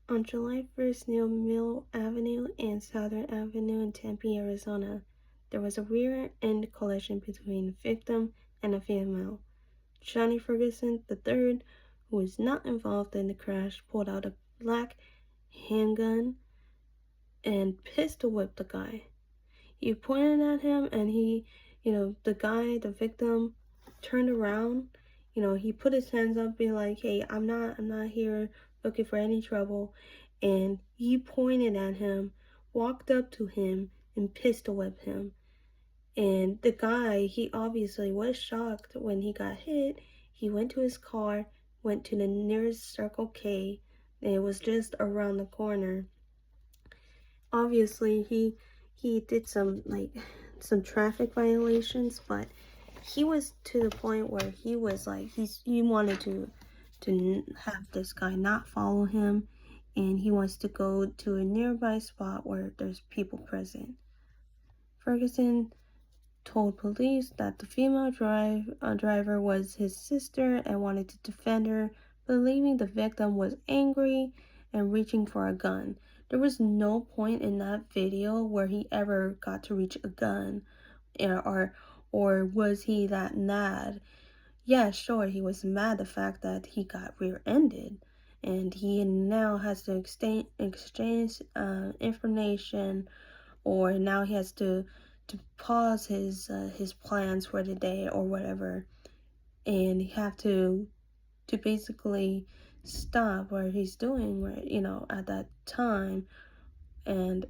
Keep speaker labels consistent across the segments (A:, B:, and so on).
A: On July 1st, near Mill Avenue and Southern Avenue in Tempe, Arizona, there was a rear-end collision between the victim and a female. Johnny Ferguson III, who was not involved in the crash, pulled out a black handgun and pistol whipped the guy. He pointed at him and the victim, turned around. He put his hands up, being like, "Hey, I'm not here looking for any trouble." And he pointed at him, walked up to him, and pistol whipped him. And the guy, he obviously was shocked when he got hit. He went to his car, went to the nearest Circle K, and it was just around the corner. Obviously, he did some traffic violations, but he was to the point where he was like he wanted to have this guy not follow him, and he wants to go to a nearby spot where there's people present. Ferguson told police that the female driver was his sister and wanted to defend her, believing the victim was angry and reaching for a gun. There was no point in that video where he ever got to reach a gun, or was he that mad? Yeah, sure, he was mad the fact that he got rear-ended, and he now has to exchange information, or now he has to pause his plans for the day or whatever, and he have to basically stop what he's doing at that time, and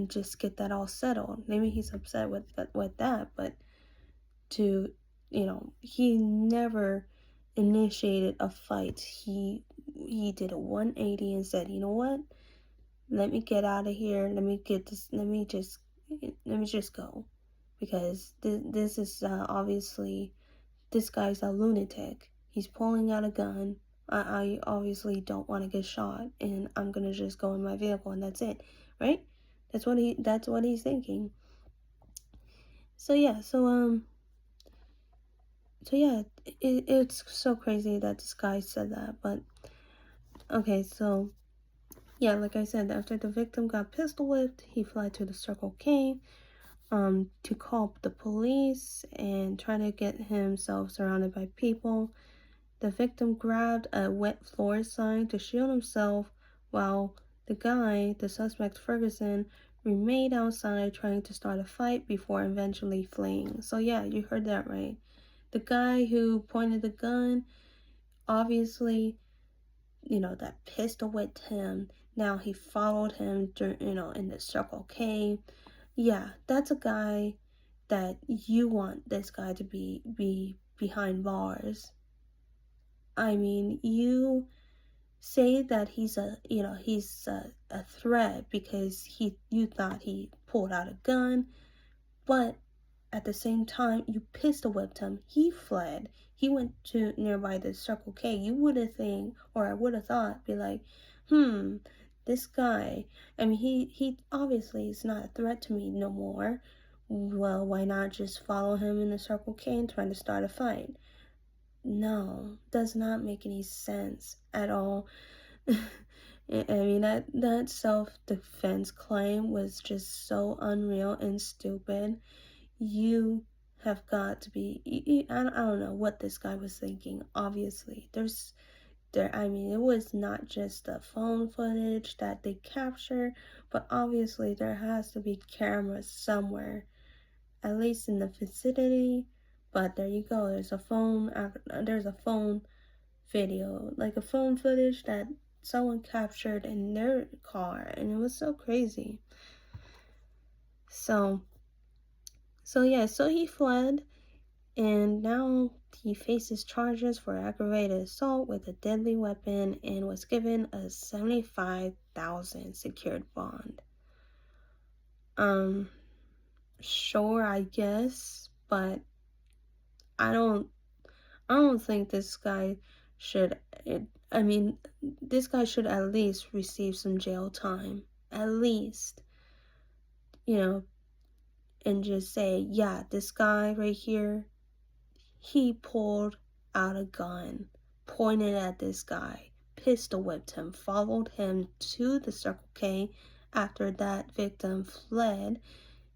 A: just get that all settled. Maybe he's upset with that, but to he never initiated a fight. He did a 180 and said, "You know what? Let me get out of here. Let me just go." Because this is obviously, this guy's a lunatic. He's pulling out a gun. I obviously don't want to get shot, and I'm gonna just go in my vehicle, and that's it, right? That's what he's thinking. So yeah, it's so crazy that this guy said that. But okay, so yeah, like I said, after the victim got pistol whipped, he fled to the Circle K to call the police and try to get himself surrounded by people. The victim grabbed a wet floor sign to shield himself, while the suspect Ferguson, remained outside trying to start a fight before eventually fleeing. So yeah, you heard that right. The guy who pointed the gun, obviously, that pistol whipped him. Now he followed him, in the Circle K. Yeah, that's a guy that you want this guy to be behind bars. I mean, you say that he's a threat because you thought he pulled out a gun, but at the same time you pistol whipped him. He fled. He went to nearby the Circle K. You would have think, or I would have thought, be like, this guy, I mean, he obviously is not a threat to me no more. Well, why not just follow him in the Circle K and try to start a fight? No, does not make any sense at all. I mean, that self-defense claim was just so unreal and stupid. You have got to be, I don't know what this guy was thinking. Obviously, I mean, it was not just the phone footage that they captured, but obviously there has to be cameras somewhere, at least in the vicinity. But there you go, there's a phone video, like a phone footage that someone captured in their car, and it was so crazy. So yeah, so he fled, and now he faces charges for aggravated assault with a deadly weapon and was given a $75,000 secured bond. Sure, I guess, but I don't think this guy should. I mean, this guy should at least receive some jail time, at least, and just say, yeah, this guy right here, he pulled out a gun, pointed at this guy, pistol whipped him, followed him to the Circle K after that victim fled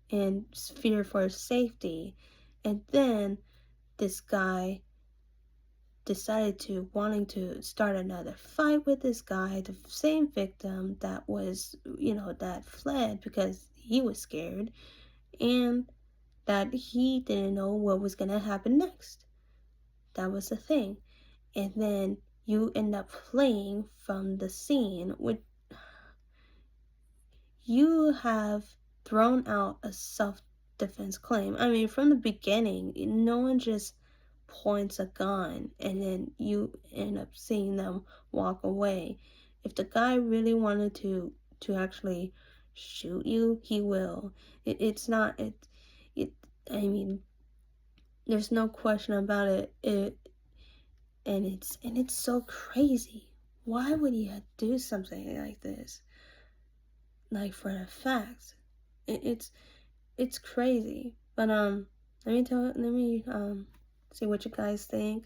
A: in fear for his safety. And then this guy decided to wanting to start another fight with this guy, the same victim that was, that fled because he was scared and that he didn't know what was going to happen next. That was the thing. And then you end up fleeing from the scene, which you have thrown out a self-defense claim. I mean, from the beginning, no one just points a gun and then you end up seeing them walk away. If the guy really wanted to actually shoot you, he will. It's not it I mean, there's no question about it. And it's so crazy. Why would he do something like this? Like, for the fact, it's crazy. But let me see what you guys think.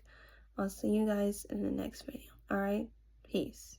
A: I'll see you guys in the next video. All right, peace.